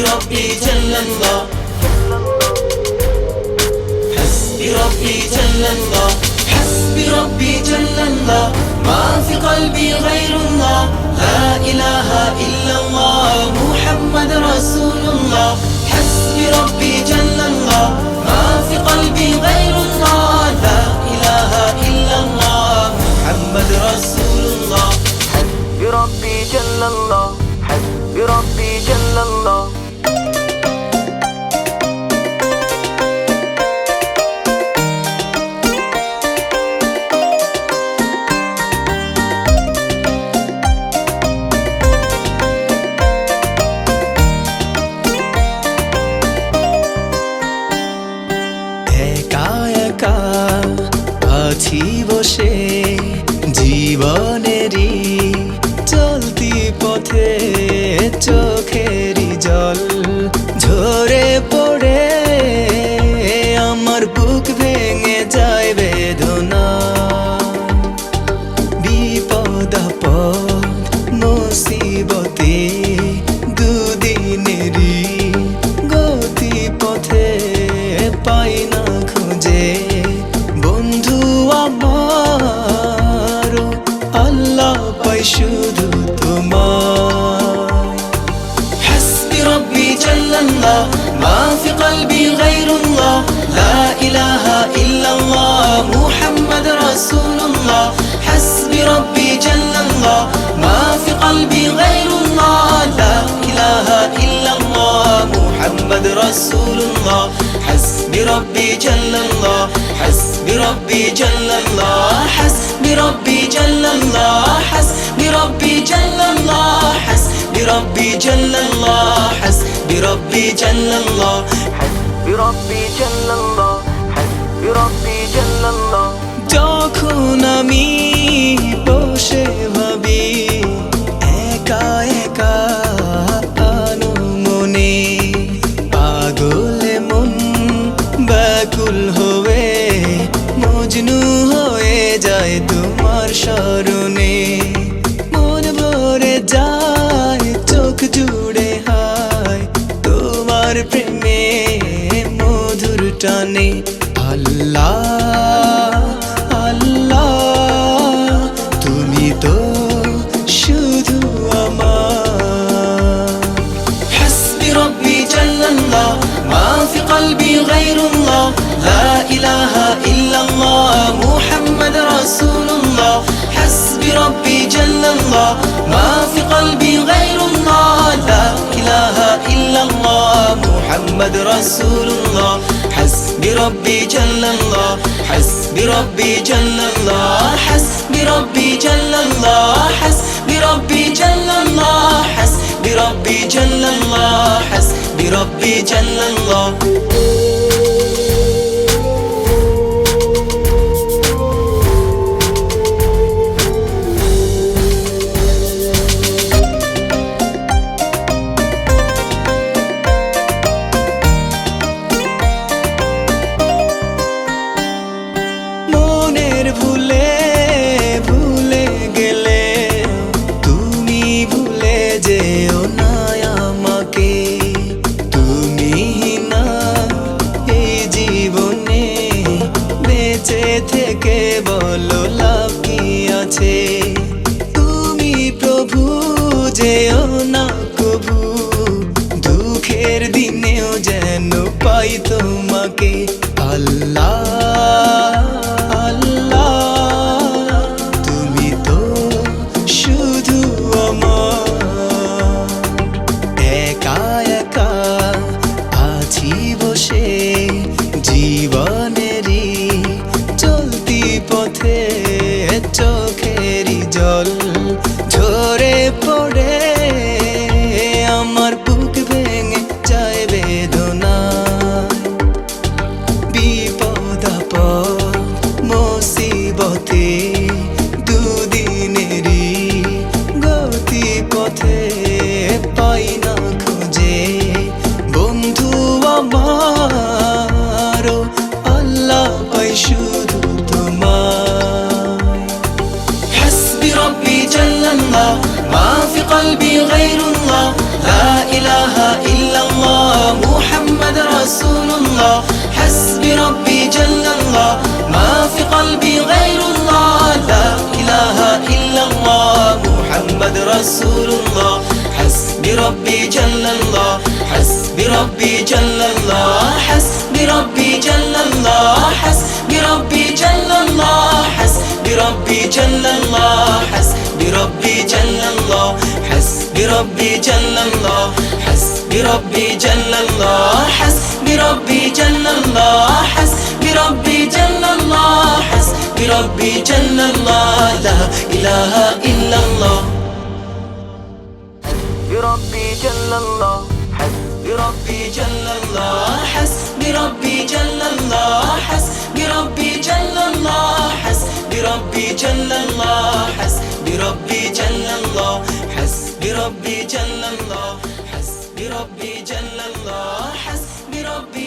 ربي جل الله حسبي ربي جل الله حسبي ربي جل الله ما في قلبي غير الله لا إله إلا الله محمد رسول الله حسبي ربي جل الله ما في قلبي غير الله لا إله إلا الله محمد رسول الله حسبي ربي جل الله حسبي ربي جل الله আছি বসে জীবনেরই চলতি পথে চোখেরই জল ঝরে পড়ে আমার বুক ভেঙে যায় বেদনা বিপদ আপদ মুসিবতে দুদিনেরই গতি পথে পাই না খুঁজে বন্ধু আমার আল্লাহ পাই শুধু তোমায় حسبي ربي جل الله ما في قلبي غير الله لا إله إلا الله محمد رسول الله حسبي ربي جل الله ما في قلبي غير الله لا إله إلا الله محمد رسول الله حسبي ربي جل الله حسبي ربي جل الله حسبي ربي جل الله حسبي ربي جل الله حسبي ربي جل الله حسبي ربي جل الله حسبي ربي جل الله حسبي ربي جل الله যখন আমি বসে ভাবি একা একা আনমনে পাগলে মন ব্যাকুল হয়ে মজনু হয়ে যায় তোমার স্মরণে মন ভরে যায় চোখ জুড়ে হায় তোমার প্রেমে মধুর টানে আল্লাহ আল্লাহ তুমি তো শুধু আমার حسبي ربي جل الله ما في قلبي غير الله لا إله إلا الله محمد رسول الله حسبي ربي جل الله ما في قلبي غير الله لا إله إلا الله محمد رسول الله حسبي ربي جل الله حسبي ربي جل الله حسبي ربي جل الله حسبي ربي جل الله حسبي ربي جل الله حسبي ربي جل الله ভুলে ভুলে গেলে তুমি ভুলে যেও না আমাকে তুমি না এই জীবনে বেঁচে থেকে বলো লাভ কি আছে তুমি প্রভু যেও না কভু দুঃখের দিনেও যেন পাই তোমাকে আল্লাহ জীবনেরই চলতি পথে চোখেরই জল ঝরে পড়ে আমার বুক ভেঙে যায় বেদনা বিপদ আপদ মুসিবতে দুদিনেরই গতি পথে পাই না খুঁজে বন্ধু আমার আল্লাহ পাই শুধু তোমায় حسبي ربي جل الله ما في قلبي غير الله لا إله إلا الله رسول الله حسبي ربي جل الله ما في قلبي غير الله لا إله إلا الله محمد رسول الله حسبي ربي جل الله حسبي ربي جل الله حسبي ربي جل الله حسبي ربي جل الله حسبي ربي جل الله حسبي ربي جل الله حسبي ربي جل الله حسبي ربي جل الله حسبي ربي جل الله حسبي ربي جل الله حسبي ربي جل الله لا إله إلا الله بربي جل الله حسبي ربي جل الله حسبي ربي جل الله حسبي ربي جل الله حسبي ربي جل الله حسبي ربي جل الله حسبي ربي جل الله حسبي ربي جل الله حسبي ربي